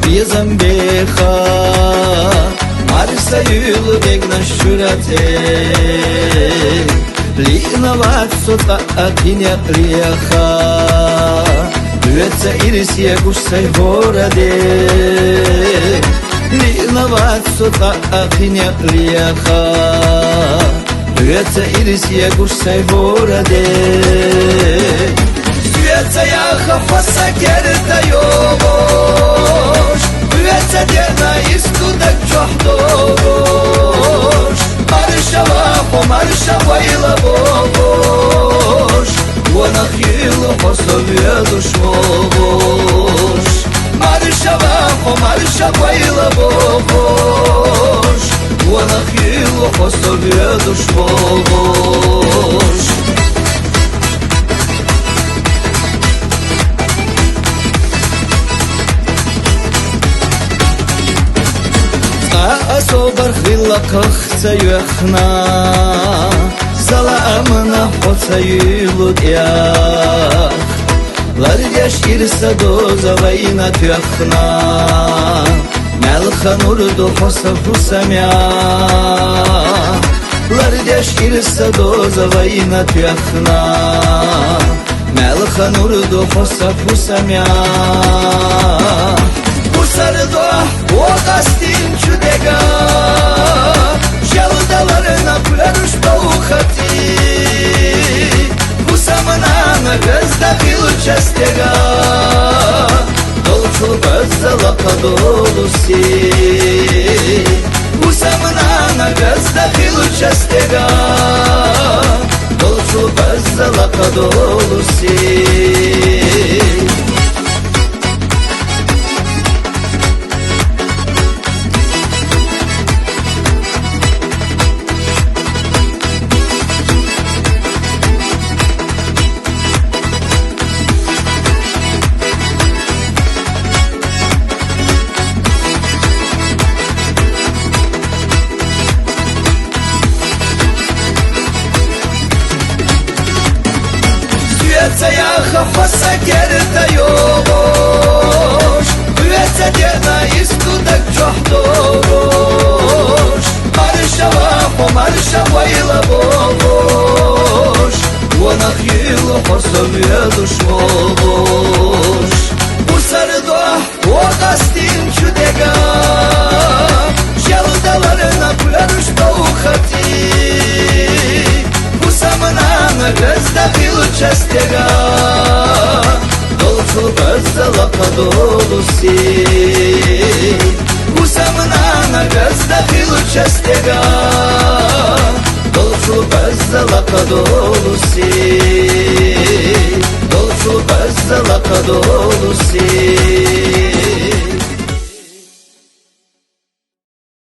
Zambeха, Марса юлу бегна шурате, Линават сота атиня лияха, Дуеца ирисия гушсай гораде, Линават сота атиня лияха, Дуеца ирисия гушсай гораде, Дуеца яха хоса керта йовош, Дуеца дена искудак чохдош, Маршава ила бош, Вонах илу хосове душвош, Маршава ила бош, Вонах илу хосове душвош. Особар хвила кахца юхна, Зала амна хоца юлудях, Лардяш ирса доза вайна тюхна, Мелха нурду хоса фусамя, Лардяш ирса доза вайна тюхна, Мелха нурду хоса фусамя. Sarıdo o kastin çüdega, Şaldalarına pürüş bağukati, Kusamına gözde hilu çestega, Dolçul gözde laka dolusi, Kusamına gözde hilu çestega, Dolçul gözde laka dolusi. Яха хоса керта йовош, Дуеца дена искудак чохдош, Маршава ила бош, Вонах илу хосове душвош. Усардо о кастин чудега, Şaldalarına pürüş bağukati, Kusamına gözde hilu çestega, Dolçul gözde laka dolusi, Kusamına gözde hilu çestega, Dolçul gözde laka dolusi, Dolçul gözde laka dolusi.